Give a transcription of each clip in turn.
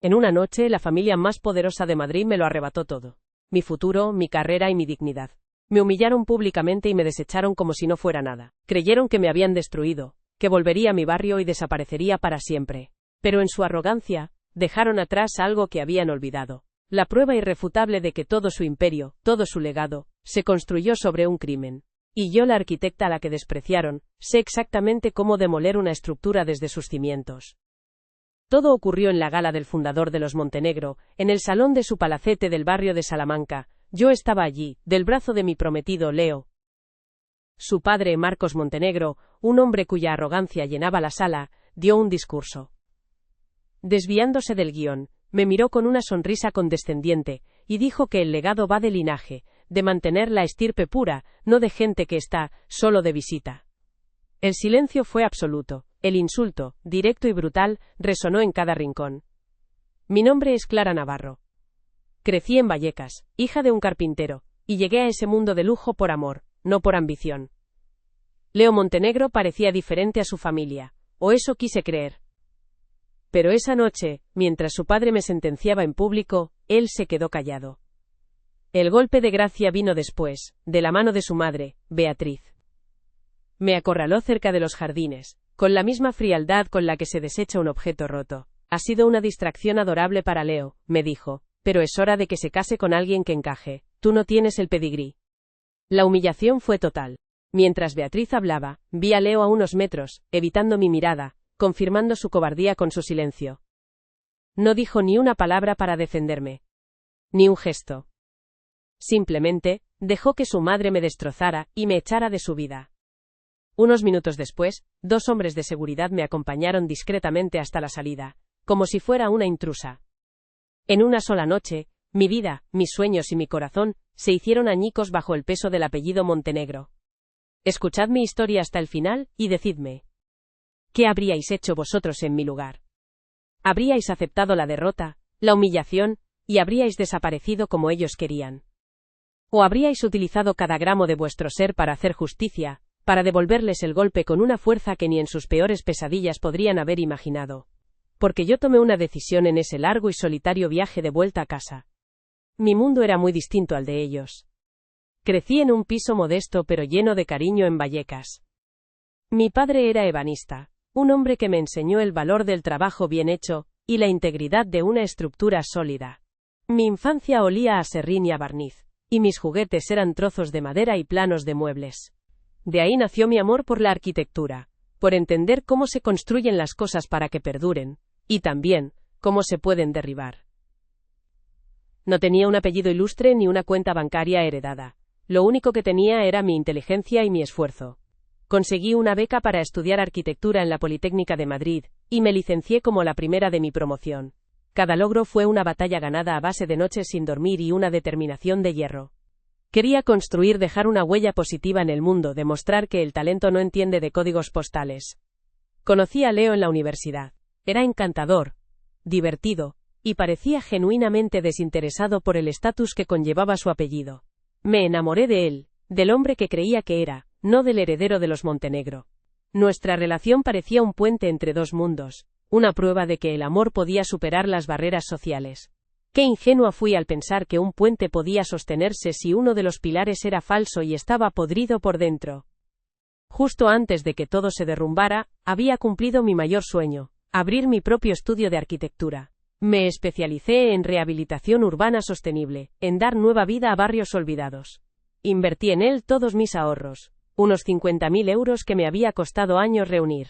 En una noche, la familia más poderosa de Madrid me lo arrebató todo. Mi futuro, mi carrera y mi dignidad. Me humillaron públicamente y me desecharon como si no fuera nada. Creyeron que me habían destruido, que volvería a mi barrio y desaparecería para siempre. Pero en su arrogancia, dejaron atrás algo que habían olvidado. La prueba irrefutable de que todo su imperio, todo su legado, se construyó sobre un crimen. Y yo, la arquitecta a la que despreciaron, sé exactamente cómo demoler una estructura desde sus cimientos. Todo ocurrió en la gala del fundador de los Montenegro, en el salón de su palacete del barrio de Salamanca. Yo estaba allí, del brazo de mi prometido Leo. Su padre, Marcos Montenegro, un hombre cuya arrogancia llenaba la sala, dio un discurso. Desviándose del guión, me miró con una sonrisa condescendiente, y dijo que el legado va de linaje, de mantener la estirpe pura, no de gente que está solo de visita. El silencio fue absoluto. El insulto, directo y brutal, resonó en cada rincón. Mi nombre es Clara Navarro. Crecí en Vallecas, hija de un carpintero, y llegué a ese mundo de lujo por amor, no por ambición. Leo Montenegro parecía diferente a su familia, o eso quise creer. Pero esa noche, mientras su padre me sentenciaba en público, él se quedó callado. El golpe de gracia vino después, de la mano de su madre, Beatriz. Me acorraló cerca de los jardines, con la misma frialdad con la que se desecha un objeto roto. Ha sido una distracción adorable para Leo, me dijo, pero es hora de que se case con alguien que encaje. Tú no tienes el pedigrí. La humillación fue total. Mientras Beatriz hablaba, vi a Leo a unos metros, evitando mi mirada, confirmando su cobardía con su silencio. No dijo ni una palabra para defenderme. Ni un gesto. Simplemente, dejó que su madre me destrozara y me echara de su vida. Unos minutos después, 2 hombres de seguridad me acompañaron discretamente hasta la salida, como si fuera una intrusa. En una sola noche, mi vida, mis sueños y mi corazón, se hicieron añicos bajo el peso del apellido Montenegro. Escuchad mi historia hasta el final, y decidme. ¿Qué habríais hecho vosotros en mi lugar? ¿Habríais aceptado la derrota, la humillación, y habríais desaparecido como ellos querían? ¿O habríais utilizado cada gramo de vuestro ser para hacer justicia, para devolverles el golpe con una fuerza que ni en sus peores pesadillas podrían haber imaginado? Porque yo tomé una decisión en ese largo y solitario viaje de vuelta a casa. Mi mundo era muy distinto al de ellos. Crecí en un piso modesto pero lleno de cariño en Vallecas. Mi padre era ebanista, un hombre que me enseñó el valor del trabajo bien hecho, y la integridad de una estructura sólida. Mi infancia olía a serrín y a barniz, y mis juguetes eran trozos de madera y planos de muebles. De ahí nació mi amor por la arquitectura, por entender cómo se construyen las cosas para que perduren, y también, cómo se pueden derribar. No tenía un apellido ilustre ni una cuenta bancaria heredada. Lo único que tenía era mi inteligencia y mi esfuerzo. Conseguí una beca para estudiar arquitectura en la Politécnica de Madrid, y me licencié como la primera de mi promoción. Cada logro fue una batalla ganada a base de noches sin dormir y una determinación de hierro. Quería construir, dejar una huella positiva en el mundo, demostrar que el talento no entiende de códigos postales. Conocí a Leo en la universidad. Era encantador, divertido, y parecía genuinamente desinteresado por el estatus que conllevaba su apellido. Me enamoré de él, del hombre que creía que era, no del heredero de los Montenegro. Nuestra relación parecía un puente entre 2 mundos, una prueba de que el amor podía superar las barreras sociales. Qué ingenua fui al pensar que un puente podía sostenerse si uno de los pilares era falso y estaba podrido por dentro. Justo antes de que todo se derrumbara, había cumplido mi mayor sueño, abrir mi propio estudio de arquitectura. Me especialicé en rehabilitación urbana sostenible, en dar nueva vida a barrios olvidados. Invertí en él todos mis ahorros, unos 50.000 euros que me había costado años reunir.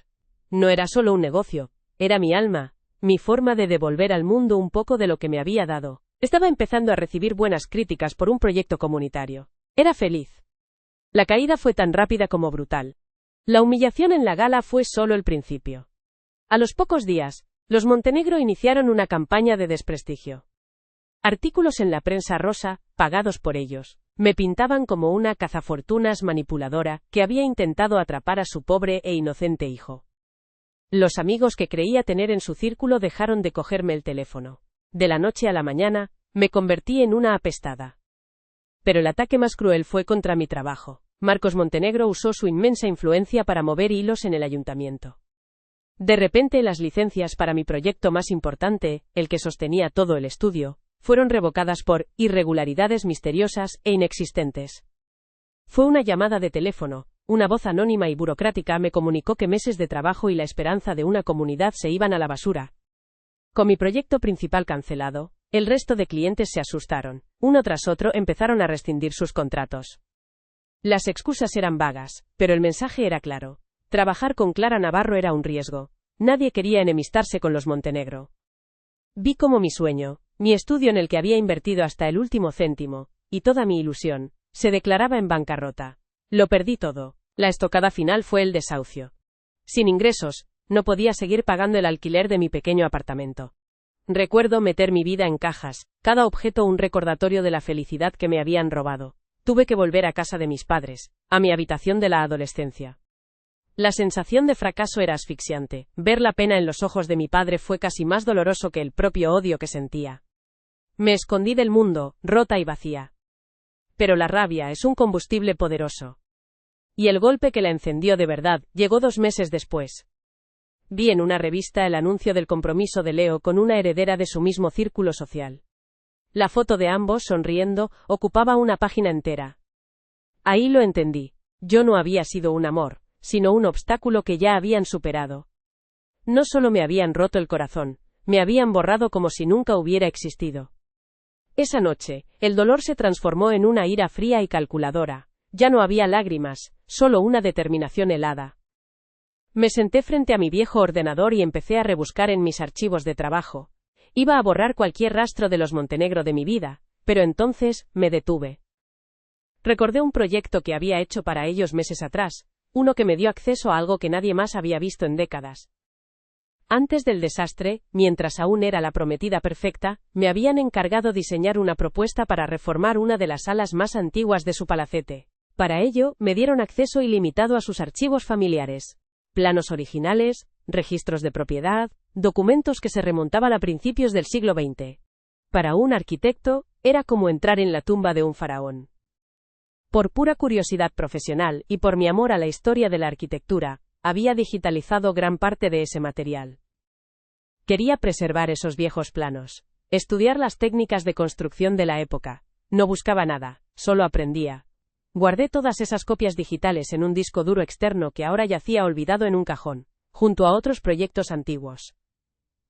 No era solo un negocio, era mi alma, mi forma de devolver al mundo un poco de lo que me había dado. Estaba empezando a recibir buenas críticas por un proyecto comunitario. Era feliz. La caída fue tan rápida como brutal. La humillación en la gala fue solo el principio. A los pocos días, los Montenegro iniciaron una campaña de desprestigio. Artículos en la prensa rosa, pagados por ellos, me pintaban como una cazafortunas manipuladora que había intentado atrapar a su pobre e inocente hijo. Los amigos que creía tener en su círculo dejaron de cogerme el teléfono. De la noche a la mañana, me convertí en una apestada. Pero el ataque más cruel fue contra mi trabajo. Marcos Montenegro usó su inmensa influencia para mover hilos en el ayuntamiento. De repente las licencias para mi proyecto más importante, el que sostenía todo el estudio, fueron revocadas por irregularidades misteriosas e inexistentes. Fue una llamada de teléfono, una voz anónima y burocrática me comunicó que meses de trabajo y la esperanza de una comunidad se iban a la basura. Con mi proyecto principal cancelado, el resto de clientes se asustaron. Uno tras otro empezaron a rescindir sus contratos. Las excusas eran vagas, pero el mensaje era claro. Trabajar con Clara Navarro era un riesgo. Nadie quería enemistarse con los Montenegro. Vi como mi sueño, mi estudio en el que había invertido hasta el último céntimo, y toda mi ilusión, se declaraba en bancarrota. Lo perdí todo. La estocada final fue el desahucio. Sin ingresos, no podía seguir pagando el alquiler de mi pequeño apartamento. Recuerdo meter mi vida en cajas, cada objeto un recordatorio de la felicidad que me habían robado. Tuve que volver a casa de mis padres, a mi habitación de la adolescencia. La sensación de fracaso era asfixiante. Ver la pena en los ojos de mi padre fue casi más doloroso que el propio odio que sentía. Me escondí del mundo, rota y vacía. Pero la rabia es un combustible poderoso. Y el golpe que la encendió de verdad llegó 2 meses después. Vi en una revista el anuncio del compromiso de Leo con una heredera de su mismo círculo social. La foto de ambos sonriendo ocupaba una página entera. Ahí lo entendí. Yo no había sido un amor, sino un obstáculo que ya habían superado. No solo me habían roto el corazón, me habían borrado como si nunca hubiera existido. Esa noche, el dolor se transformó en una ira fría y calculadora. Ya no había lágrimas, solo una determinación helada. Me senté frente a mi viejo ordenador y empecé a rebuscar en mis archivos de trabajo. Iba a borrar cualquier rastro de los Montenegro de mi vida, pero entonces me detuve. Recordé un proyecto que había hecho para ellos meses atrás, uno que me dio acceso a algo que nadie más había visto en décadas. Antes del desastre, mientras aún era la prometida perfecta, me habían encargado diseñar una propuesta para reformar una de las salas más antiguas de su palacete. Para ello, me dieron acceso ilimitado a sus archivos familiares. Planos originales, registros de propiedad, documentos que se remontaban a principios del siglo XX. Para un arquitecto, era como entrar en la tumba de un faraón. Por pura curiosidad profesional y por mi amor a la historia de la arquitectura, había digitalizado gran parte de ese material. Quería preservar esos viejos planos, estudiar las técnicas de construcción de la época. No buscaba nada, solo aprendía. Guardé todas esas copias digitales en un disco duro externo que ahora yacía olvidado en un cajón, junto a otros proyectos antiguos.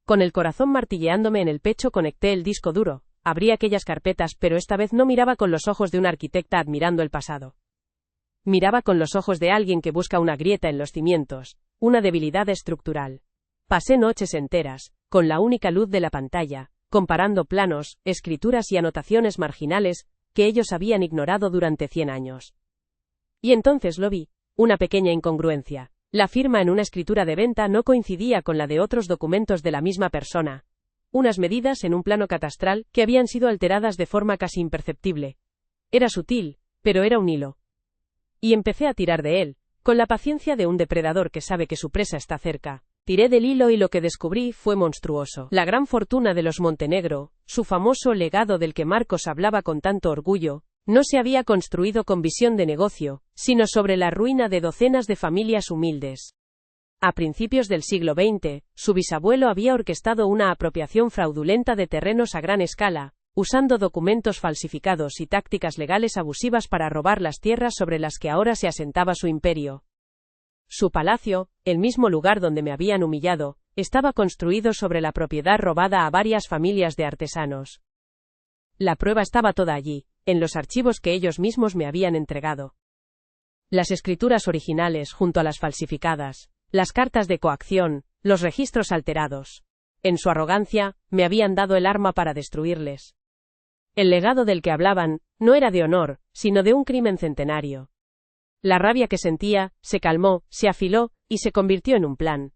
Con el corazón martilleándome en el pecho conecté el disco duro, abrí aquellas carpetas, pero esta vez no miraba con los ojos de un arquitecta admirando el pasado. Miraba con los ojos de alguien que busca una grieta en los cimientos, una debilidad estructural. Pasé noches enteras, con la única luz de la pantalla, comparando planos, escrituras y anotaciones marginales que ellos habían ignorado durante 100 años. Y entonces lo vi, una pequeña incongruencia. La firma en una escritura de venta no coincidía con la de otros documentos de la misma persona. Unas medidas en un plano catastral que habían sido alteradas de forma casi imperceptible. Era sutil, pero era un hilo. Y empecé a tirar de él, con la paciencia de un depredador que sabe que su presa está cerca. Tiré del hilo y lo que descubrí fue monstruoso. La gran fortuna de los Montenegro, su famoso legado del que Marcos hablaba con tanto orgullo, no se había construido con visión de negocio, sino sobre la ruina de docenas de familias humildes. A principios del siglo XX, su bisabuelo había orquestado una apropiación fraudulenta de terrenos a gran escala, usando documentos falsificados y tácticas legales abusivas para robar las tierras sobre las que ahora se asentaba su imperio. Su palacio, el mismo lugar donde me habían humillado, estaba construido sobre la propiedad robada a varias familias de artesanos. La prueba estaba toda allí, en los archivos que ellos mismos me habían entregado. Las escrituras originales junto a las falsificadas, las cartas de coacción, los registros alterados. En su arrogancia, me habían dado el arma para destruirles. El legado del que hablaban, no era de honor, sino de un crimen centenario. La rabia que sentía, se calmó, se afiló, y se convirtió en un plan.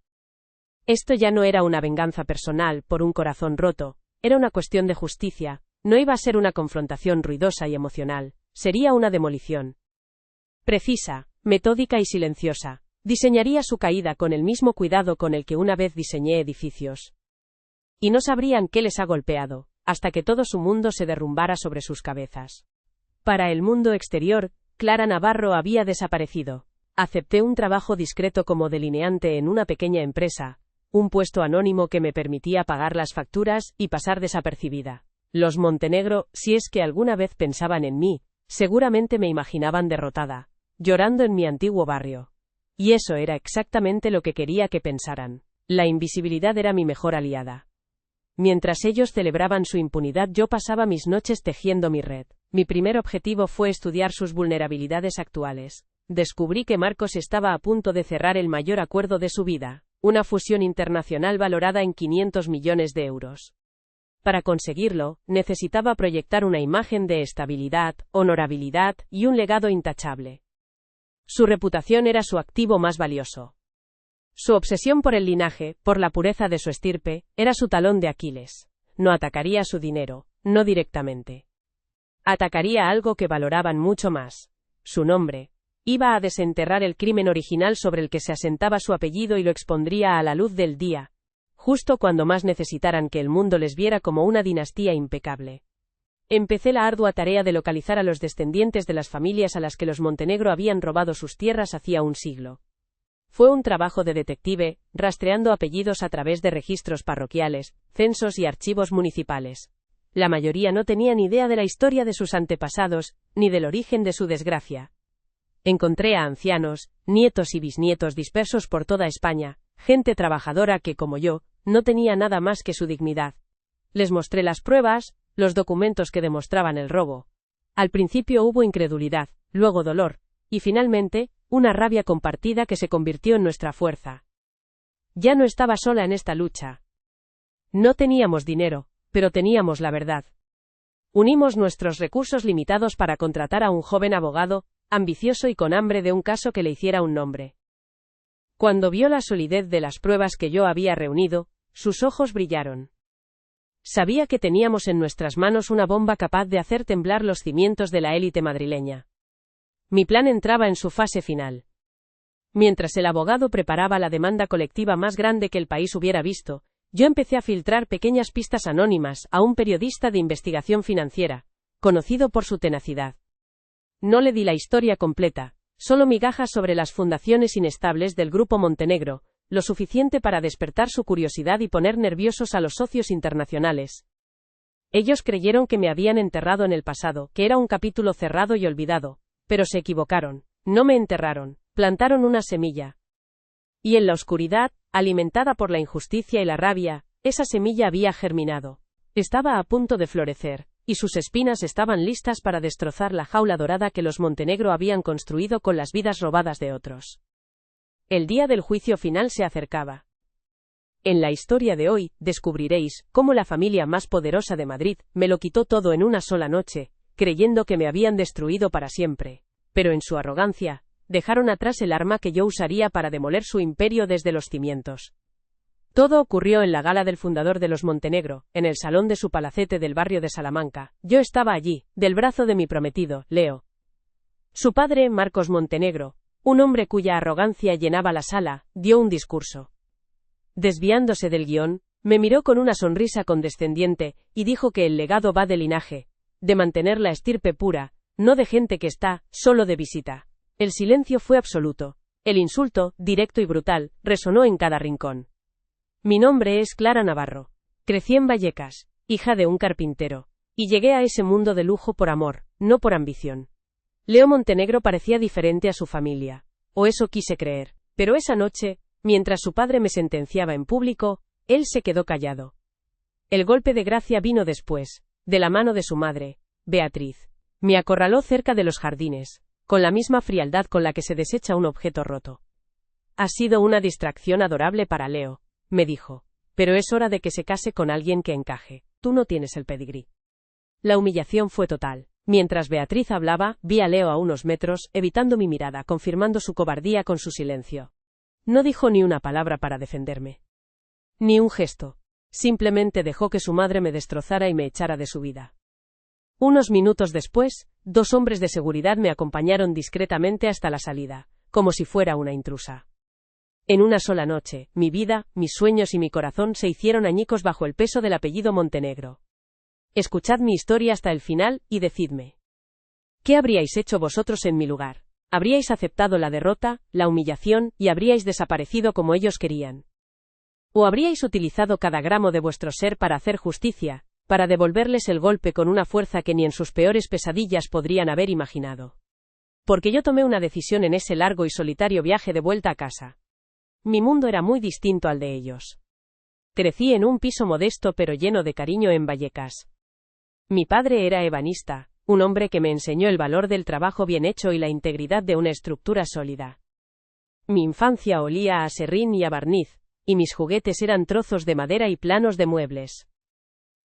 Esto ya no era una venganza personal por un corazón roto, era una cuestión de justicia, no iba a ser una confrontación ruidosa y emocional, sería una demolición. Precisa, metódica y silenciosa, diseñaría su caída con el mismo cuidado con el que una vez diseñé edificios. Y no sabrían qué les ha golpeado, hasta que todo su mundo se derrumbara sobre sus cabezas. Para el mundo exterior, Clara Navarro había desaparecido. Acepté un trabajo discreto como delineante en una pequeña empresa, un puesto anónimo que me permitía pagar las facturas y pasar desapercibida. Los Montenegro, si es que alguna vez pensaban en mí, seguramente me imaginaban derrotada, llorando en mi antiguo barrio. Y eso era exactamente lo que quería que pensaran. La invisibilidad era mi mejor aliada. Mientras ellos celebraban su impunidad, yo pasaba mis noches tejiendo mi red. Mi primer objetivo fue estudiar sus vulnerabilidades actuales. Descubrí que Marcos estaba a punto de cerrar el mayor acuerdo de su vida, una fusión internacional valorada en 500 millones de euros. Para conseguirlo, necesitaba proyectar una imagen de estabilidad, honorabilidad y un legado intachable. Su reputación era su activo más valioso. Su obsesión por el linaje, por la pureza de su estirpe, era su talón de Aquiles. No atacaría su dinero, no directamente. Atacaría algo que valoraban mucho más: su nombre. Iba a desenterrar el crimen original sobre el que se asentaba su apellido y lo expondría a la luz del día, justo cuando más necesitaran que el mundo les viera como una dinastía impecable. Empecé la ardua tarea de localizar a los descendientes de las familias a las que los Montenegro habían robado sus tierras hacía un siglo. Fue un trabajo de detective, rastreando apellidos a través de registros parroquiales, censos y archivos municipales. La mayoría no tenía ni idea de la historia de sus antepasados, ni del origen de su desgracia. Encontré a ancianos, nietos y bisnietos dispersos por toda España, gente trabajadora que, como yo, no tenía nada más que su dignidad. Les mostré las pruebas, los documentos que demostraban el robo. Al principio hubo incredulidad, luego dolor, y finalmente, una rabia compartida que se convirtió en nuestra fuerza. Ya no estaba sola en esta lucha. No teníamos dinero, pero teníamos la verdad. Unimos nuestros recursos limitados para contratar a un joven abogado, ambicioso y con hambre de un caso que le hiciera un nombre. Cuando vio la solidez de las pruebas que yo había reunido, sus ojos brillaron. Sabía que teníamos en nuestras manos una bomba capaz de hacer temblar los cimientos de la élite madrileña. Mi plan entraba en su fase final. Mientras el abogado preparaba la demanda colectiva más grande que el país hubiera visto, yo empecé a filtrar pequeñas pistas anónimas a un periodista de investigación financiera, conocido por su tenacidad. No le di la historia completa, solo migajas sobre las fundaciones inestables del Grupo Montenegro, lo suficiente para despertar su curiosidad y poner nerviosos a los socios internacionales. Ellos creyeron que me habían enterrado en el pasado, que era un capítulo cerrado y olvidado, pero se equivocaron. No me enterraron, plantaron una semilla. Y en la oscuridad, alimentada por la injusticia y la rabia, esa semilla había germinado. Estaba a punto de florecer, y sus espinas estaban listas para destrozar la jaula dorada que los Montenegro habían construido con las vidas robadas de otros. El día del juicio final se acercaba. En la historia de hoy, descubriréis cómo la familia más poderosa de Madrid me lo quitó todo en una sola noche, creyendo que me habían destruido para siempre. Pero en su arrogancia, dejaron atrás el arma que yo usaría para demoler su imperio desde los cimientos. Todo ocurrió en la gala del fundador de los Montenegro, en el salón de su palacete del barrio de Salamanca. Yo estaba allí, del brazo de mi prometido, Leo. Su padre, Marcos Montenegro, un hombre cuya arrogancia llenaba la sala, dio un discurso. Desviándose del guión, me miró con una sonrisa condescendiente, y dijo que el legado va de linaje, de mantener la estirpe pura, no de gente que está solo de visita. El silencio fue absoluto. El insulto, directo y brutal, resonó en cada rincón. Mi nombre es Clara Navarro. Crecí en Vallecas, hija de un carpintero, y llegué a ese mundo de lujo por amor, no por ambición. Leo Montenegro parecía diferente a su familia, o eso quise creer, pero esa noche, mientras su padre me sentenciaba en público, él se quedó callado. El golpe de gracia vino después, de la mano de su madre, Beatriz. Me acorraló cerca de los jardines, con la misma frialdad con la que se desecha un objeto roto. Ha sido una distracción adorable para Leo, me dijo, pero es hora de que se case con alguien que encaje. Tú no tienes el pedigrí. La humillación fue total. Mientras Beatriz hablaba, vi a Leo a unos metros, evitando mi mirada, confirmando su cobardía con su silencio. No dijo ni una palabra para defenderme. Ni un gesto. Simplemente dejó que su madre me destrozara y me echara de su vida. Unos minutos después, 2 hombres de seguridad me acompañaron discretamente hasta la salida, como si fuera una intrusa. En una sola noche, mi vida, mis sueños y mi corazón se hicieron añicos bajo el peso del apellido Montenegro. Escuchad mi historia hasta el final, y decidme. ¿Qué habríais hecho vosotros en mi lugar? ¿Habríais aceptado la derrota, la humillación, y habríais desaparecido como ellos querían? ¿O habríais utilizado cada gramo de vuestro ser para hacer justicia, para devolverles el golpe con una fuerza que ni en sus peores pesadillas podrían haber imaginado? Porque yo tomé una decisión en ese largo y solitario viaje de vuelta a casa. Mi mundo era muy distinto al de ellos. Crecí en un piso modesto pero lleno de cariño en Vallecas. Mi padre era ebanista, un hombre que me enseñó el valor del trabajo bien hecho y la integridad de una estructura sólida. Mi infancia olía a serrín y a barniz, y mis juguetes eran trozos de madera y planos de muebles.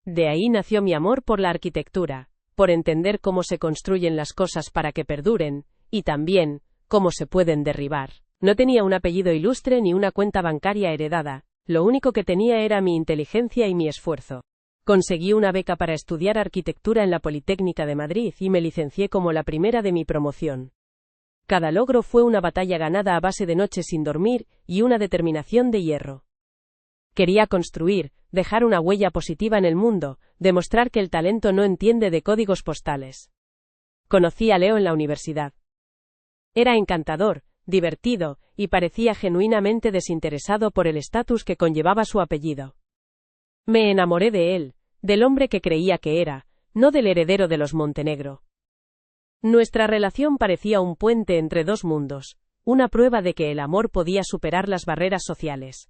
De ahí nació mi amor por la arquitectura, por entender cómo se construyen las cosas para que perduren, y también, cómo se pueden derribar. No tenía un apellido ilustre ni una cuenta bancaria heredada, lo único que tenía era mi inteligencia y mi esfuerzo. Conseguí una beca para estudiar arquitectura en la Politécnica de Madrid y me licencié como la primera de mi promoción. Cada logro fue una batalla ganada a base de noches sin dormir y una determinación de hierro. Quería construir, dejar una huella positiva en el mundo, demostrar que el talento no entiende de códigos postales. Conocí a Leo en la universidad. Era encantador, divertido, y parecía genuinamente desinteresado por el estatus que conllevaba su apellido. Me enamoré de él, del hombre que creía que era, no del heredero de los Montenegro. Nuestra relación parecía un puente entre dos mundos, una prueba de que el amor podía superar las barreras sociales.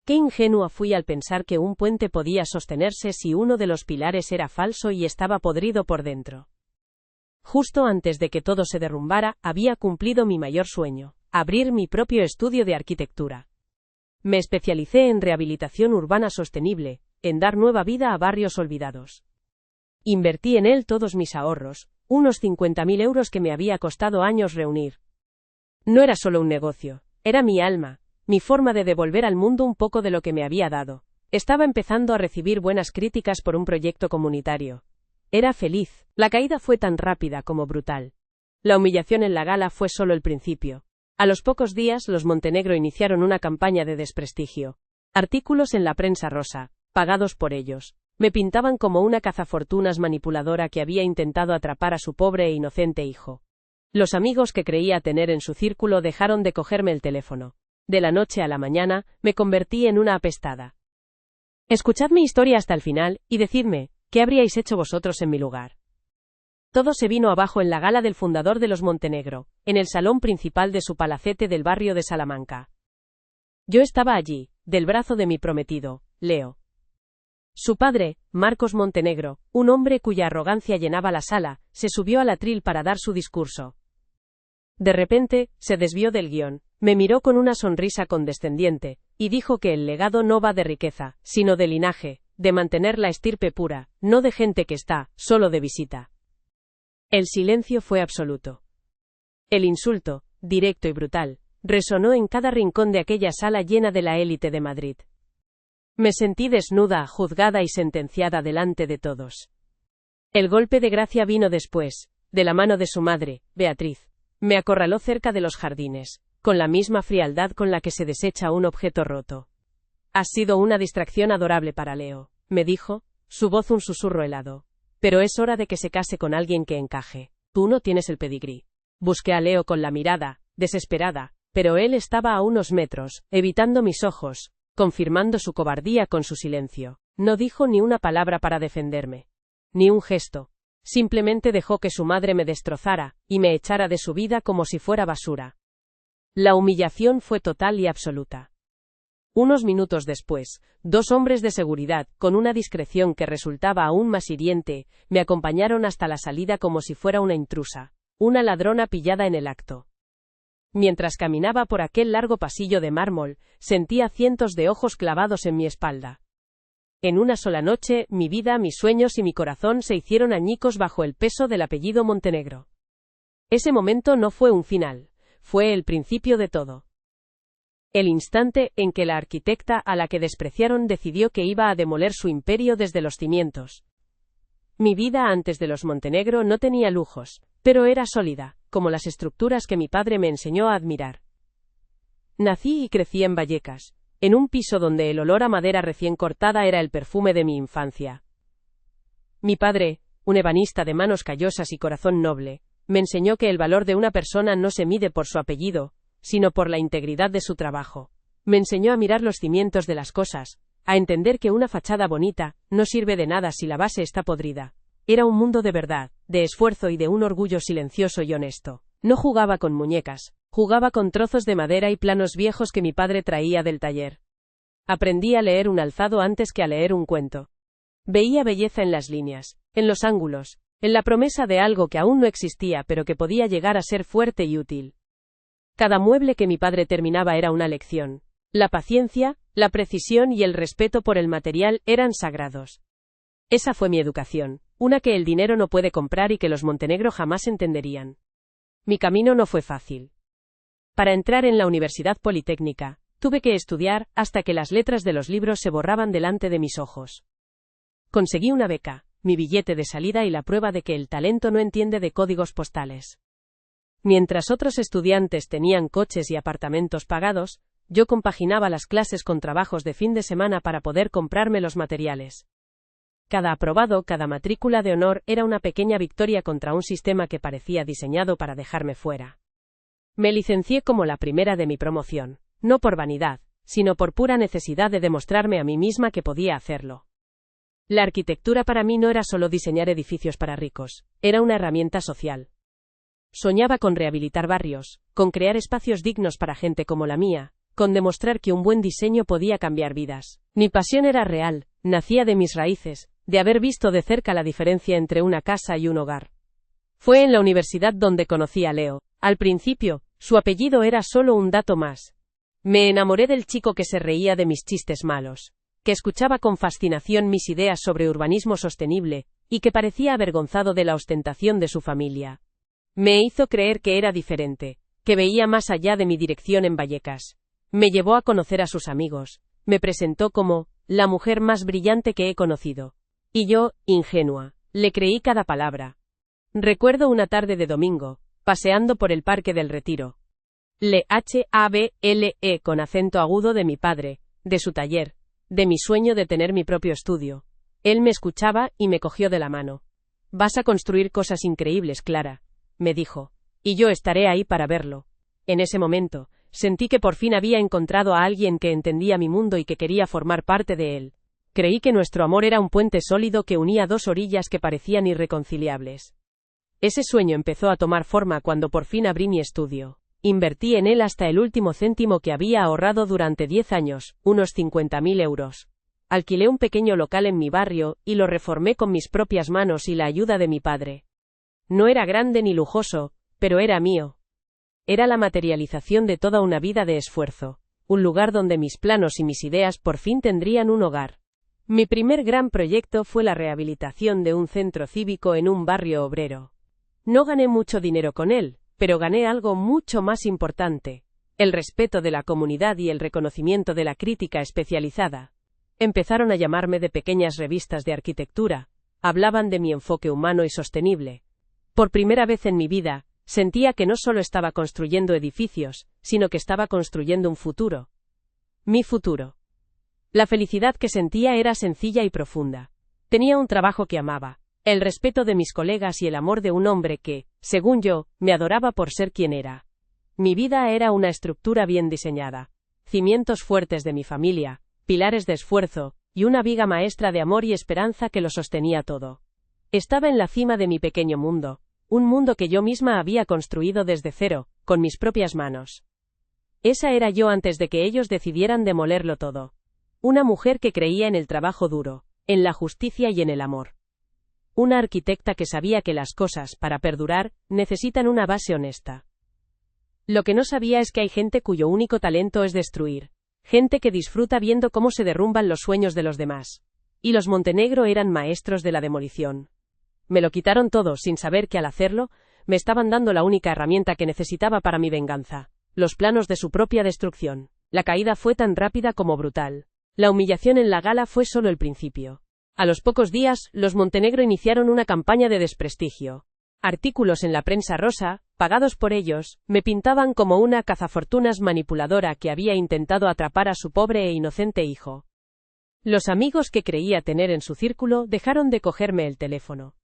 Qué ingenua fui al pensar que un puente podía sostenerse si uno de los pilares era falso y estaba podrido por dentro. Justo antes de que todo se derrumbara, había cumplido mi mayor sueño, abrir mi propio estudio de arquitectura. Me especialicé en rehabilitación urbana sostenible, en dar nueva vida a barrios olvidados. Invertí en él todos mis ahorros, unos 50.000 euros que me había costado años reunir. No era solo un negocio, era mi alma, mi forma de devolver al mundo un poco de lo que me había dado. Estaba empezando a recibir buenas críticas por un proyecto comunitario. Era feliz. La caída fue tan rápida como brutal. La humillación en la gala fue solo el principio. A los pocos días, los Montenegro iniciaron una campaña de desprestigio. Artículos en la prensa rosa, pagados por ellos, me pintaban como una cazafortunas manipuladora que había intentado atrapar a su pobre e inocente hijo. Los amigos que creía tener en su círculo dejaron de cogerme el teléfono. De la noche a la mañana, me convertí en una apestada. Escuchad mi historia hasta el final, y decidme, ¿qué habríais hecho vosotros en mi lugar? Todo se vino abajo en la gala del fundador de los Montenegro, en el salón principal de su palacete del barrio de Salamanca. Yo estaba allí, del brazo de mi prometido, Leo. Su padre, Marcos Montenegro, un hombre cuya arrogancia llenaba la sala, se subió al atril para dar su discurso. De repente, se desvió del guión, me miró con una sonrisa condescendiente, y dijo que el legado no va de riqueza, sino de linaje, de mantener la estirpe pura, no de gente que está, solo de visita. El silencio fue absoluto. El insulto, directo y brutal, resonó en cada rincón de aquella sala llena de la élite de Madrid. Me sentí desnuda, juzgada y sentenciada delante de todos. El golpe de gracia vino después, de la mano de su madre, Beatriz. Me acorraló cerca de los jardines, con la misma frialdad con la que se desecha un objeto roto. Has sido una distracción adorable para Leo, me dijo, su voz un susurro helado. Pero es hora de que se case con alguien que encaje. Tú no tienes el pedigrí. Busqué a Leo con la mirada, desesperada, pero él estaba a unos metros, evitando mis ojos, confirmando su cobardía con su silencio. No dijo ni una palabra para defenderme. Ni un gesto. Simplemente dejó que su madre me destrozara, y me echara de su vida como si fuera basura. La humillación fue total y absoluta. Unos minutos después, 2 hombres de seguridad, con una discreción que resultaba aún más hiriente, me acompañaron hasta la salida como si fuera una intrusa, una ladrona pillada en el acto. Mientras caminaba por aquel largo pasillo de mármol, sentía cientos de ojos clavados en mi espalda. En una sola noche, mi vida, mis sueños y mi corazón se hicieron añicos bajo el peso del apellido Montenegro. Ese momento no fue un final, fue el principio de todo. El instante en que la arquitecta a la que despreciaron decidió que iba a demoler su imperio desde los cimientos. Mi vida antes de los Montenegro no tenía lujos, pero era sólida, como las estructuras que mi padre me enseñó a admirar. Nací y crecí en Vallecas, en un piso donde el olor a madera recién cortada era el perfume de mi infancia. Mi padre, un ebanista de manos callosas y corazón noble, me enseñó que el valor de una persona no se mide por su apellido, sino por la integridad de su trabajo. Me enseñó a mirar los cimientos de las cosas, a entender que una fachada bonita no sirve de nada si la base está podrida. Era un mundo de verdad, de esfuerzo y de un orgullo silencioso y honesto. No jugaba con muñecas, jugaba con trozos de madera y planos viejos que mi padre traía del taller. Aprendí a leer un alzado antes que a leer un cuento. Veía belleza en las líneas, en los ángulos, en la promesa de algo que aún no existía pero que podía llegar a ser fuerte y útil. Cada mueble que mi padre terminaba era una lección. La paciencia, la precisión y el respeto por el material eran sagrados. Esa fue mi educación, una que el dinero no puede comprar y que los Montenegro jamás entenderían. Mi camino no fue fácil. Para entrar en la Universidad Politécnica, tuve que estudiar hasta que las letras de los libros se borraban delante de mis ojos. Conseguí una beca, mi billete de salida y la prueba de que el talento no entiende de códigos postales. Mientras otros estudiantes tenían coches y apartamentos pagados, yo compaginaba las clases con trabajos de fin de semana para poder comprarme los materiales. Cada aprobado, cada matrícula de honor era una pequeña victoria contra un sistema que parecía diseñado para dejarme fuera. Me licencié como la primera de mi promoción, no por vanidad, sino por pura necesidad de demostrarme a mí misma que podía hacerlo. La arquitectura para mí no era solo diseñar edificios para ricos, era una herramienta social. Soñaba con rehabilitar barrios, con crear espacios dignos para gente como la mía, con demostrar que un buen diseño podía cambiar vidas. Mi pasión era real, nacía de mis raíces, de haber visto de cerca la diferencia entre una casa y un hogar. Fue en la universidad donde conocí a Leo. Al principio, su apellido era solo un dato más. Me enamoré del chico que se reía de mis chistes malos, que escuchaba con fascinación mis ideas sobre urbanismo sostenible, y que parecía avergonzado de la ostentación de su familia. Me hizo creer que era diferente, que veía más allá de mi dirección en Vallecas. Me llevó a conocer a sus amigos, me presentó como la mujer más brillante que he conocido. Y yo, ingenua, le creí cada palabra. Recuerdo una tarde de domingo, paseando por el Parque del Retiro. Le H-A-B-L-E con acento agudo de mi padre, de su taller, de mi sueño de tener mi propio estudio. Él me escuchaba y me cogió de la mano. Vas a construir cosas increíbles, Clara, me dijo, y yo estaré ahí para verlo. En ese momento, sentí que por fin había encontrado a alguien que entendía mi mundo y que quería formar parte de él. Creí que nuestro amor era un puente sólido que unía dos orillas que parecían irreconciliables. Ese sueño empezó a tomar forma cuando por fin abrí mi estudio. Invertí en él hasta el último céntimo que había ahorrado durante 10 años, unos 50.000 euros. Alquilé un pequeño local en mi barrio, y lo reformé con mis propias manos y la ayuda de mi padre. No era grande ni lujoso, pero era mío. Era la materialización de toda una vida de esfuerzo, un lugar donde mis planos y mis ideas por fin tendrían un hogar. Mi primer gran proyecto fue la rehabilitación de un centro cívico en un barrio obrero. No gané mucho dinero con él, pero gané algo mucho más importante: el respeto de la comunidad y el reconocimiento de la crítica especializada. Empezaron a llamarme de pequeñas revistas de arquitectura, hablaban de mi enfoque humano y sostenible. Por primera vez en mi vida, sentía que no solo estaba construyendo edificios, sino que estaba construyendo un futuro. Mi futuro. La felicidad que sentía era sencilla y profunda. Tenía un trabajo que amaba, el respeto de mis colegas y el amor de un hombre que, según yo, me adoraba por ser quien era. Mi vida era una estructura bien diseñada, cimientos fuertes de mi familia, pilares de esfuerzo, y una viga maestra de amor y esperanza que lo sostenía todo. Estaba en la cima de mi pequeño mundo, un mundo que yo misma había construido desde cero, con mis propias manos. Esa era yo antes de que ellos decidieran demolerlo todo. Una mujer que creía en el trabajo duro, en la justicia y en el amor. Una arquitecta que sabía que las cosas, para perdurar, necesitan una base honesta. Lo que no sabía es que hay gente cuyo único talento es destruir. Gente que disfruta viendo cómo se derrumban los sueños de los demás. Y los Montenegro eran maestros de la demolición. Me lo quitaron todo sin saber que al hacerlo, me estaban dando la única herramienta que necesitaba para mi venganza. Los planos de su propia destrucción. La caída fue tan rápida como brutal. La humillación en la gala fue solo el principio. A los pocos días, los Montenegro iniciaron una campaña de desprestigio. Artículos en la prensa rosa, pagados por ellos, me pintaban como una cazafortunas manipuladora que había intentado atrapar a su pobre e inocente hijo. Los amigos que creía tener en su círculo dejaron de cogerme el teléfono.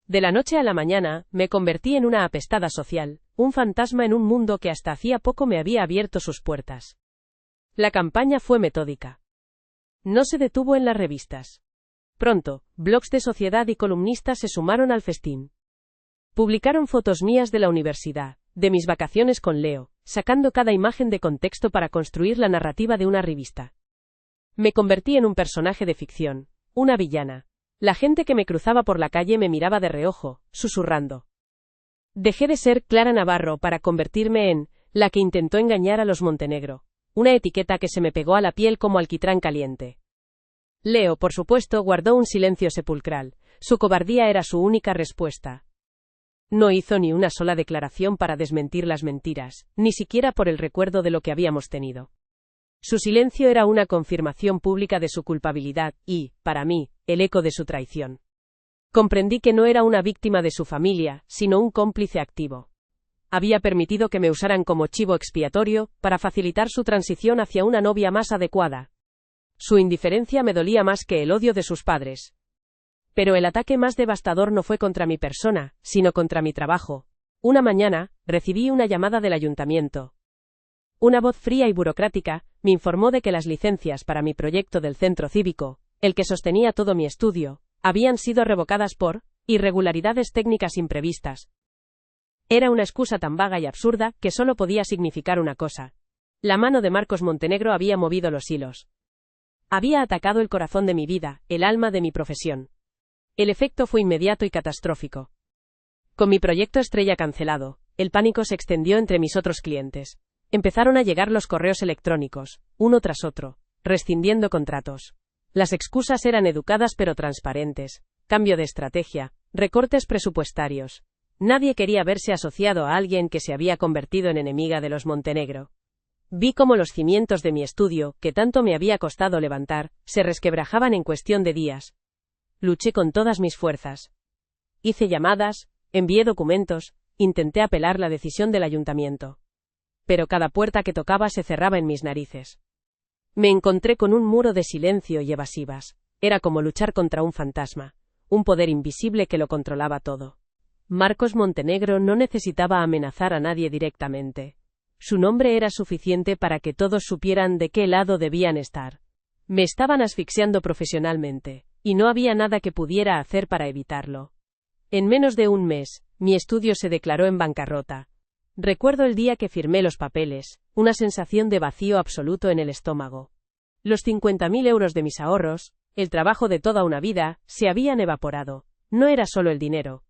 De la noche a la mañana, me convertí en una apestada social, un fantasma en un mundo que hasta hacía poco me había abierto sus puertas. La campaña fue metódica. No se detuvo en las revistas. Pronto, blogs de sociedad y columnistas se sumaron al festín. Publicaron fotos mías de la universidad, de mis vacaciones con Leo, sacando cada imagen de contexto para construir la narrativa de una revista. Me convertí en un personaje de ficción, una villana. La gente que me cruzaba por la calle me miraba de reojo, susurrando. Dejé de ser Clara Navarro para convertirme en la que intentó engañar a los Montenegro, una etiqueta que se me pegó a la piel como alquitrán caliente. Leo, por supuesto, guardó un silencio sepulcral. Su cobardía era su única respuesta. No hizo ni una sola declaración para desmentir las mentiras, ni siquiera por el recuerdo de lo que habíamos tenido. Su silencio era una confirmación pública de su culpabilidad y, para mí, el eco de su traición. Comprendí que no era una víctima de su familia, sino un cómplice activo. Había permitido que me usaran como chivo expiatorio, para facilitar su transición hacia una novia más adecuada. Su indiferencia me dolía más que el odio de sus padres. Pero el ataque más devastador no fue contra mi persona, sino contra mi trabajo. Una mañana, recibí una llamada del ayuntamiento. Una voz fría y burocrática me informó de que las licencias para mi proyecto del centro cívico, el que sostenía todo mi estudio, habían sido revocadas por irregularidades técnicas imprevistas. Era una excusa tan vaga y absurda que solo podía significar una cosa. La mano de Marcos Montenegro había movido los hilos. Había atacado el corazón de mi vida, el alma de mi profesión. El efecto fue inmediato y catastrófico. Con mi proyecto estrella cancelado, el pánico se extendió entre mis otros clientes. Empezaron a llegar los correos electrónicos, uno tras otro, rescindiendo contratos. Las excusas eran educadas pero transparentes. Cambio de estrategia, recortes presupuestarios. Nadie quería verse asociado a alguien que se había convertido en enemiga de los Montenegro. Vi cómo los cimientos de mi estudio, que tanto me había costado levantar, se resquebrajaban en cuestión de días. Luché con todas mis fuerzas. Hice llamadas, envié documentos, intenté apelar la decisión del ayuntamiento. Pero cada puerta que tocaba se cerraba en mis narices. Me encontré con un muro de silencio y evasivas. Era como luchar contra un fantasma, un poder invisible que lo controlaba todo. Marcos Montenegro no necesitaba amenazar a nadie directamente. Su nombre era suficiente para que todos supieran de qué lado debían estar. Me estaban asfixiando profesionalmente, y no había nada que pudiera hacer para evitarlo. En menos de un mes, mi estudio se declaró en bancarrota. Recuerdo el día que firmé los papeles, una sensación de vacío absoluto en el estómago. Los 50.000 euros de mis ahorros, el trabajo de toda una vida, se habían evaporado. No era solo el dinero.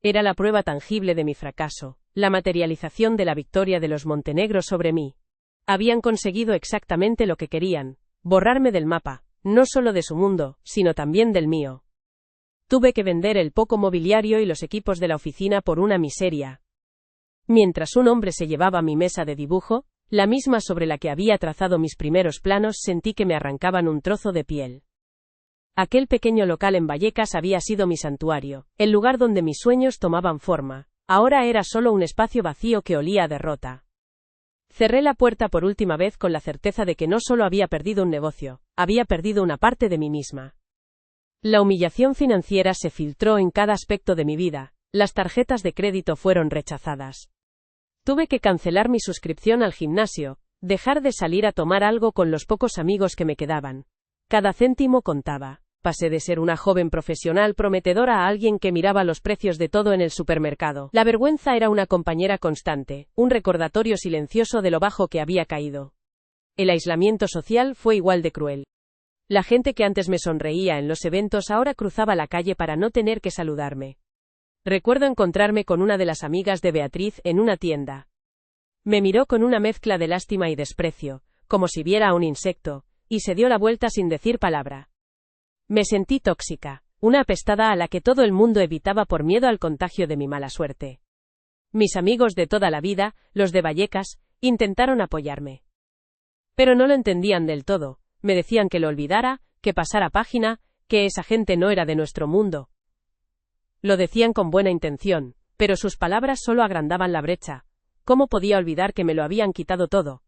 Era la prueba tangible de mi fracaso, la materialización de la victoria de los Montenegro sobre mí. Habían conseguido exactamente lo que querían, borrarme del mapa, no solo de su mundo, sino también del mío. Tuve que vender el poco mobiliario y los equipos de la oficina por una miseria. Mientras un hombre se llevaba mi mesa de dibujo, la misma sobre la que había trazado mis primeros planos, sentí que me arrancaban un trozo de piel. Aquel pequeño local en Vallecas había sido mi santuario, el lugar donde mis sueños tomaban forma. Ahora era solo un espacio vacío que olía a derrota. Cerré la puerta por última vez con la certeza de que no solo había perdido un negocio, había perdido una parte de mí misma. La humillación financiera se filtró en cada aspecto de mi vida. Las tarjetas de crédito fueron rechazadas. Tuve que cancelar mi suscripción al gimnasio, dejar de salir a tomar algo con los pocos amigos que me quedaban. Cada céntimo contaba. Pasé de ser una joven profesional prometedora a alguien que miraba los precios de todo en el supermercado. La vergüenza era una compañera constante, un recordatorio silencioso de lo bajo que había caído. El aislamiento social fue igual de cruel. La gente que antes me sonreía en los eventos ahora cruzaba la calle para no tener que saludarme. Recuerdo encontrarme con una de las amigas de Beatriz en una tienda. Me miró con una mezcla de lástima y desprecio, como si viera a un insecto, y se dio la vuelta sin decir palabra. Me sentí tóxica, una apestada a la que todo el mundo evitaba por miedo al contagio de mi mala suerte. Mis amigos de toda la vida, los de Vallecas, intentaron apoyarme. Pero no lo entendían del todo, me decían que lo olvidara, que pasara página, que esa gente no era de nuestro mundo. Lo decían con buena intención, pero sus palabras solo agrandaban la brecha. ¿Cómo podía olvidar que me lo habían quitado todo?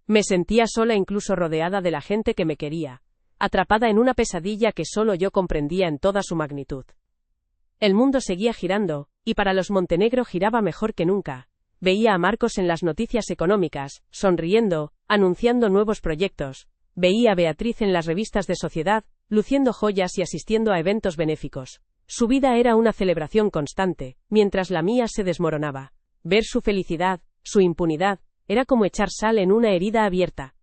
Me sentía sola, incluso rodeada de la gente que me quería, atrapada en una pesadilla que solo yo comprendía en toda su magnitud. El mundo seguía girando, y para los Montenegro giraba mejor que nunca. Veía a Marcos en las noticias económicas, sonriendo, anunciando nuevos proyectos. Veía a Beatriz en las revistas de sociedad, luciendo joyas y asistiendo a eventos benéficos. Su vida era una celebración constante, mientras la mía se desmoronaba. Ver su felicidad, su impunidad, era como echar sal en una herida abierta.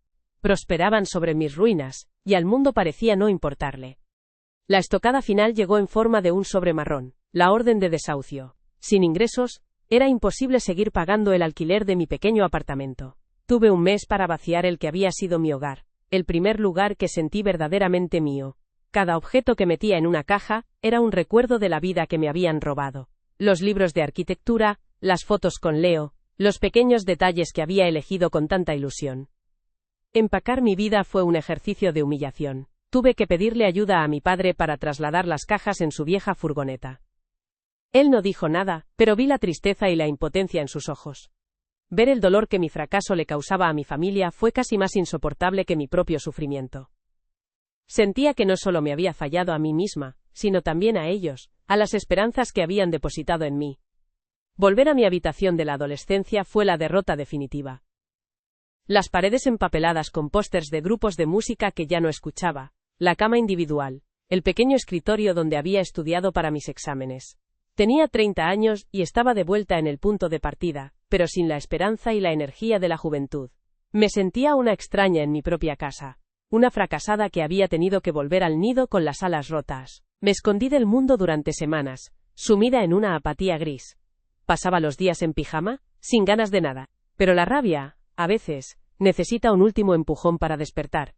Prosperaban sobre mis ruinas, y al mundo parecía no importarle. La estocada final llegó en forma de un sobre marrón, la orden de desahucio. Sin ingresos, era imposible seguir pagando el alquiler de mi pequeño apartamento. Tuve un mes para vaciar el que había sido mi hogar, el primer lugar que sentí verdaderamente mío. Cada objeto que metía en una caja era un recuerdo de la vida que me habían robado. Los libros de arquitectura, las fotos con Leo, los pequeños detalles que había elegido con tanta ilusión. Empacar mi vida fue un ejercicio de humillación. Tuve que pedirle ayuda a mi padre para trasladar las cajas en su vieja furgoneta. Él no dijo nada, pero vi la tristeza y la impotencia en sus ojos. Ver el dolor que mi fracaso le causaba a mi familia fue casi más insoportable que mi propio sufrimiento. Sentía que no solo me había fallado a mí misma, sino también a ellos, a las esperanzas que habían depositado en mí. Volver a mi habitación de la adolescencia fue la derrota definitiva. Las paredes empapeladas con pósters de grupos de música que ya no escuchaba, la cama individual, el pequeño escritorio donde había estudiado para mis exámenes. Tenía 30 años y estaba de vuelta en el punto de partida, pero sin la esperanza y la energía de la juventud. Me sentía una extraña en mi propia casa, una fracasada que había tenido que volver al nido con las alas rotas. Me escondí del mundo durante semanas, sumida en una apatía gris. Pasaba los días en pijama, sin ganas de nada. Pero la rabia, a veces, necesita un último empujón para despertar.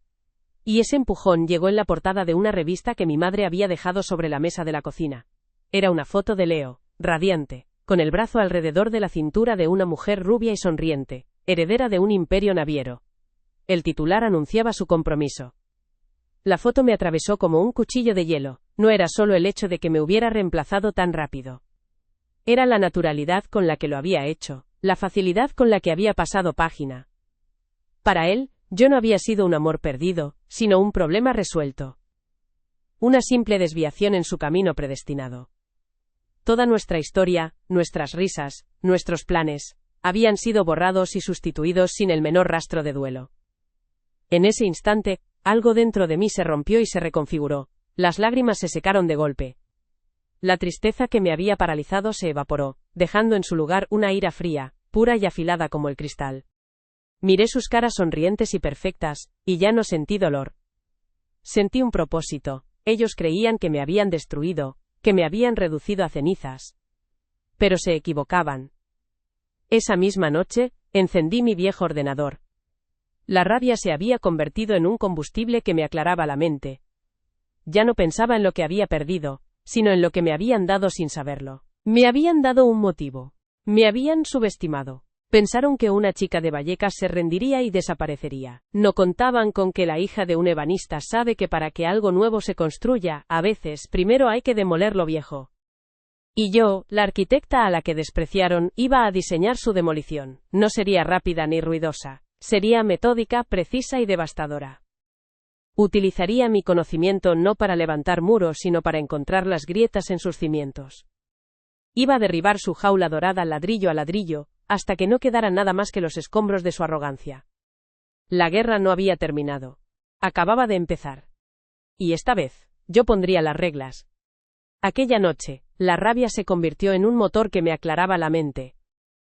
Y ese empujón llegó en la portada de una revista que mi madre había dejado sobre la mesa de la cocina. Era una foto de Leo, radiante, con el brazo alrededor de la cintura de una mujer rubia y sonriente, heredera de un imperio naviero. El titular anunciaba su compromiso. La foto me atravesó como un cuchillo de hielo. No era solo el hecho de que me hubiera reemplazado tan rápido. Era la naturalidad con la que lo había hecho, la facilidad con la que había pasado página. Para él, yo no había sido un amor perdido, sino un problema resuelto. Una simple desviación en su camino predestinado. Toda nuestra historia, nuestras risas, nuestros planes, habían sido borrados y sustituidos sin el menor rastro de duelo. En ese instante, algo dentro de mí se rompió y se reconfiguró. Las lágrimas se secaron de golpe. La tristeza que me había paralizado se evaporó, dejando en su lugar una ira fría, pura y afilada como el cristal. Miré sus caras sonrientes y perfectas, y ya no sentí dolor. Sentí un propósito. Ellos creían que me habían destruido, que me habían reducido a cenizas. Pero se equivocaban. Esa misma noche, encendí mi viejo ordenador. La rabia se había convertido en un combustible que me aclaraba la mente. Ya no pensaba en lo que había perdido, sino en lo que me habían dado sin saberlo. Me habían dado un motivo. Me habían subestimado. Pensaron que una chica de Vallecas se rendiría y desaparecería. No contaban con que la hija de un ebanista sabe que para que algo nuevo se construya, a veces, primero hay que demoler lo viejo. Y yo, la arquitecta a la que despreciaron, iba a diseñar su demolición. No sería rápida ni ruidosa. Sería metódica, precisa y devastadora. Utilizaría mi conocimiento no para levantar muros, sino para encontrar las grietas en sus cimientos. Iba a derribar su jaula dorada ladrillo a ladrillo, hasta que no quedara nada más que los escombros de su arrogancia. La guerra no había terminado. Acababa de empezar. Y esta vez, yo pondría las reglas. Aquella noche, la rabia se convirtió en un motor que me aclaraba la mente.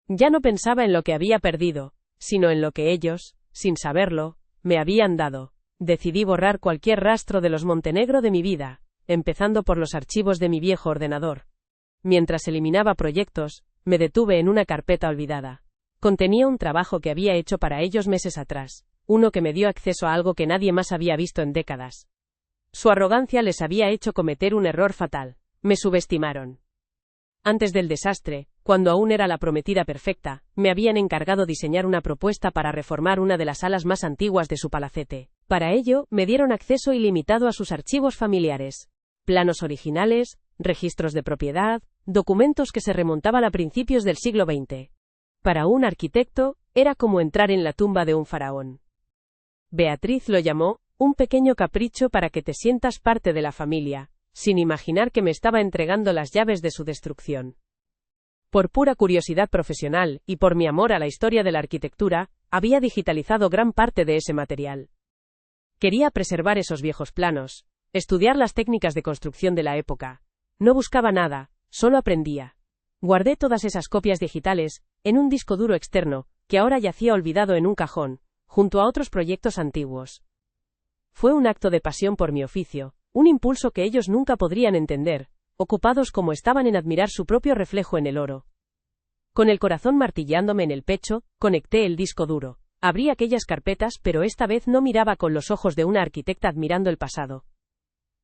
Ya no pensaba en lo que había perdido, sino en lo que ellos, sin saberlo, me habían dado. Decidí borrar cualquier rastro de los Montenegro de mi vida, empezando por los archivos de mi viejo ordenador. Mientras eliminaba proyectos, me detuve en una carpeta olvidada. Contenía un trabajo que había hecho para ellos meses atrás, uno que me dio acceso a algo que nadie más había visto en décadas. Su arrogancia les había hecho cometer un error fatal. Me subestimaron. Antes del desastre, cuando aún era la prometida perfecta, me habían encargado diseñar una propuesta para reformar una de las salas más antiguas de su palacete. Para ello, me dieron acceso ilimitado a sus archivos familiares. Planos originales, registros de propiedad, documentos que se remontaban a principios del siglo XX. Para un arquitecto, era como entrar en la tumba de un faraón. Beatriz lo llamó, un pequeño capricho para que te sientas parte de la familia, sin imaginar que me estaba entregando las llaves de su destrucción. Por pura curiosidad profesional, y por mi amor a la historia de la arquitectura, había digitalizado gran parte de ese material. Quería preservar esos viejos planos, estudiar las técnicas de construcción de la época. No buscaba nada, solo aprendía. Guardé todas esas copias digitales, en un disco duro externo, que ahora yacía olvidado en un cajón, junto a otros proyectos antiguos. Fue un acto de pasión por mi oficio, un impulso que ellos nunca podrían entender, ocupados como estaban en admirar su propio reflejo en el oro. Con el corazón martillándome en el pecho, conecté el disco duro. Abrí aquellas carpetas, pero esta vez no miraba con los ojos de una arquitecta admirando el pasado.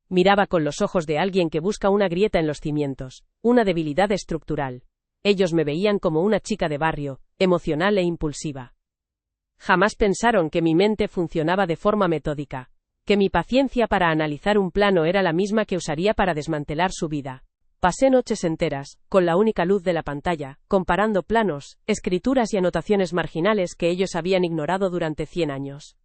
Miraba con los ojos de alguien que busca una grieta en los cimientos, una debilidad estructural. Ellos me veían como una chica de barrio, emocional e impulsiva. Jamás pensaron que mi mente funcionaba de forma metódica, que mi paciencia para analizar un plano era la misma que usaría para desmantelar su vida. Pasé noches enteras, con la única luz de la pantalla, comparando planos, escrituras y anotaciones marginales que ellos habían ignorado durante 100 años.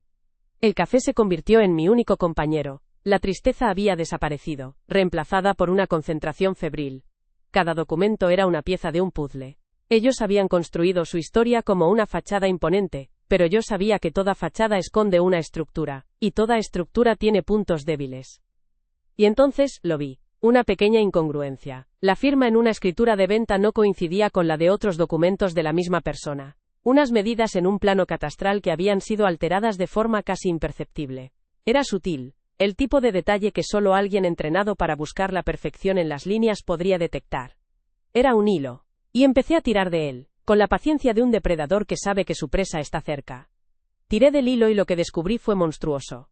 El café se convirtió en mi único compañero. La tristeza había desaparecido, reemplazada por una concentración febril. Cada documento era una pieza de un puzzle. Ellos habían construido su historia como una fachada imponente, pero yo sabía que toda fachada esconde una estructura, y toda estructura tiene puntos débiles. Y entonces, lo vi. Una pequeña incongruencia. La firma en una escritura de venta no coincidía con la de otros documentos de la misma persona. Unas medidas en un plano catastral que habían sido alteradas de forma casi imperceptible. Era sutil, el tipo de detalle que solo alguien entrenado para buscar la perfección en las líneas podría detectar. Era un hilo. Y empecé a tirar de él, con la paciencia de un depredador que sabe que su presa está cerca. Tiré del hilo y lo que descubrí fue monstruoso.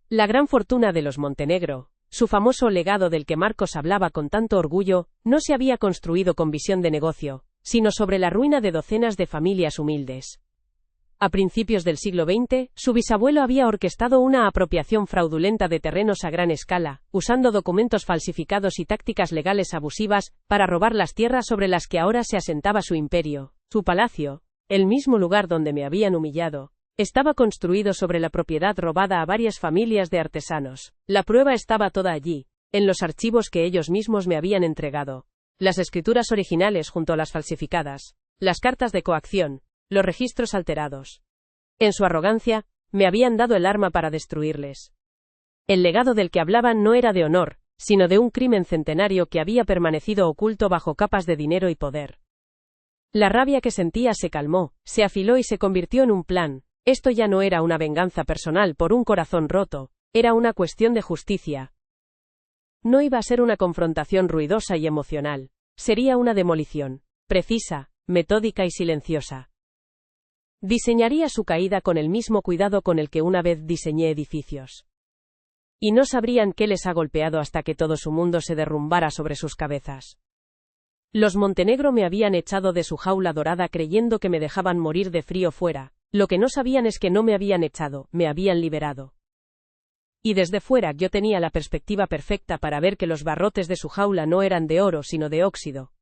La gran fortuna de los Montenegro, su famoso legado del que Marcos hablaba con tanto orgullo, no se había construido con visión de negocio, sino sobre la ruina de docenas de familias humildes. A principios del siglo XX, su bisabuelo había orquestado una apropiación fraudulenta de terrenos a gran escala, usando documentos falsificados y tácticas legales abusivas, para robar las tierras sobre las que ahora se asentaba su imperio. Su palacio, el mismo lugar donde me habían humillado, estaba construido sobre la propiedad robada a varias familias de artesanos. La prueba estaba toda allí, en los archivos que ellos mismos me habían entregado. Las escrituras originales junto a las falsificadas, las cartas de coacción, los registros alterados. En su arrogancia, me habían dado el arma para destruirles. El legado del que hablaban no era de honor, sino de un crimen centenario que había permanecido oculto bajo capas de dinero y poder. La rabia que sentía se calmó, se afiló y se convirtió en un plan. Esto ya no era una venganza personal por un corazón roto, era una cuestión de justicia. No iba a ser una confrontación ruidosa y emocional, sería una demolición, precisa, metódica y silenciosa. Diseñaría su caída con el mismo cuidado con el que una vez diseñé edificios. Y no sabrían qué les ha golpeado hasta que todo su mundo se derrumbara sobre sus cabezas. Los Montenegro me habían echado de su jaula dorada creyendo que me dejaban morir de frío fuera. Lo que no sabían es que no me habían echado, me habían liberado. Y desde fuera yo tenía la perspectiva perfecta para ver que los barrotes de su jaula no eran de oro sino de óxido.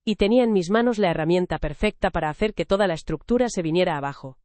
Y tenía en mis manos la herramienta perfecta para hacer que toda la estructura se viniera abajo.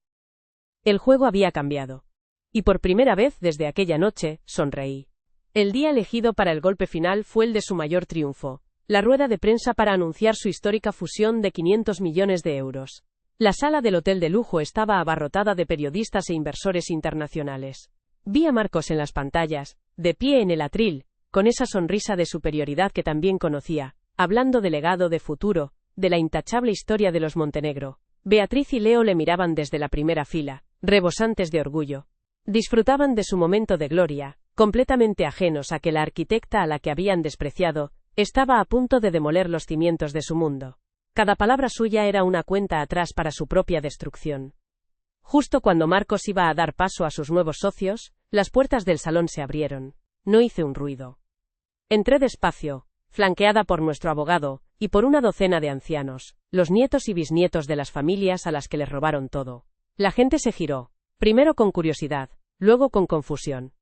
El juego había cambiado. Y por primera vez desde aquella noche, sonreí. El día elegido para el golpe final fue el de su mayor triunfo, la rueda de prensa para anunciar su histórica fusión de 500 millones de euros. La sala del hotel de lujo estaba abarrotada de periodistas e inversores internacionales. Vi a Marcos en las pantallas, de pie en el atril, con esa sonrisa de superioridad que también conocía, hablando de legado, de futuro, de la intachable historia de los Montenegro. Beatriz y Leo le miraban desde la primera fila, rebosantes de orgullo. Disfrutaban de su momento de gloria, completamente ajenos a que la arquitecta a la que habían despreciado, estaba a punto de demoler los cimientos de su mundo. Cada palabra suya era una cuenta atrás para su propia destrucción. Justo cuando Marcos iba a dar paso a sus nuevos socios, las puertas del salón se abrieron. No hice un ruido. Entré despacio, flanqueada por nuestro abogado, y por una docena de ancianos, los nietos y bisnietos de las familias a las que les robaron todo. La gente se giró, primero con curiosidad, luego con confusión.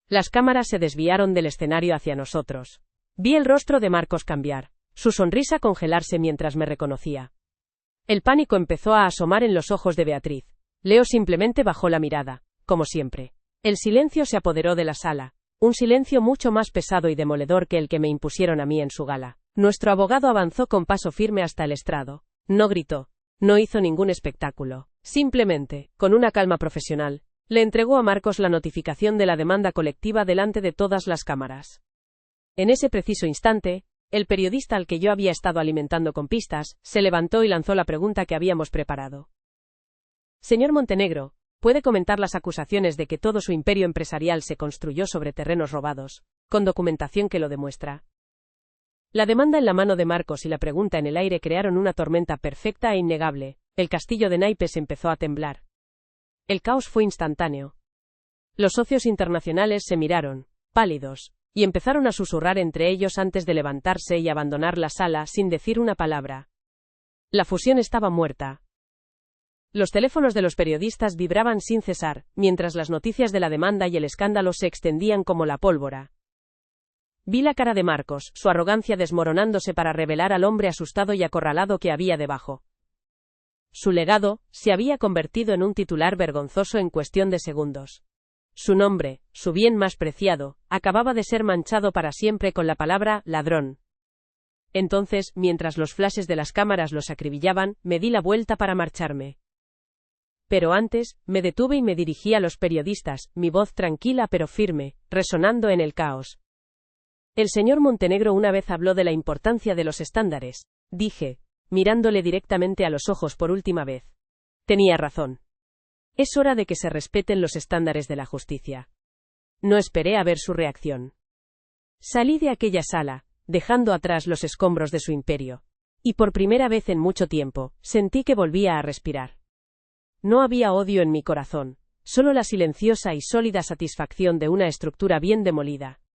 Las cámaras se desviaron del escenario hacia nosotros. Vi el rostro de Marcos cambiar, su sonrisa congelarse mientras me reconocía. El pánico empezó a asomar en los ojos de Beatriz. Leo simplemente bajó la mirada, como siempre. El silencio se apoderó de la sala, un silencio mucho más pesado y demoledor que el que me impusieron a mí en su gala. Nuestro abogado avanzó con paso firme hasta el estrado. No gritó. No hizo ningún espectáculo. Simplemente, con una calma profesional, le entregó a Marcos la notificación de la demanda colectiva delante de todas las cámaras. En ese preciso instante, el periodista al que yo había estado alimentando con pistas, se levantó y lanzó la pregunta que habíamos preparado. Señor Montenegro, ¿puede comentar las acusaciones de que todo su imperio empresarial se construyó sobre terrenos robados, con documentación que lo demuestra? La demanda en la mano de Marcos y la pregunta en el aire crearon una tormenta perfecta e innegable. El castillo de naipes empezó a temblar. El caos fue instantáneo. Los socios internacionales se miraron, pálidos, y empezaron a susurrar entre ellos antes de levantarse y abandonar la sala sin decir una palabra. La fusión estaba muerta. Los teléfonos de los periodistas vibraban sin cesar, mientras las noticias de la demanda y el escándalo se extendían como la pólvora. Vi la cara de Marcos, su arrogancia desmoronándose para revelar al hombre asustado y acorralado que había debajo. Su legado se había convertido en un titular vergonzoso en cuestión de segundos. Su nombre, su bien más preciado, acababa de ser manchado para siempre con la palabra ladrón. Entonces, mientras los flashes de las cámaras los acribillaban, me di la vuelta para marcharme. Pero antes, me detuve y me dirigí a los periodistas, mi voz tranquila pero firme, resonando en el caos. El señor Montenegro una vez habló de la importancia de los estándares, dije, mirándole directamente a los ojos por última vez. Tenía razón. Es hora de que se respeten los estándares de la justicia. No esperé a ver su reacción. Salí de aquella sala, dejando atrás los escombros de su imperio. Y por primera vez en mucho tiempo, sentí que volvía a respirar. No había odio en mi corazón, solo la silenciosa y sólida satisfacción de una estructura bien demolida.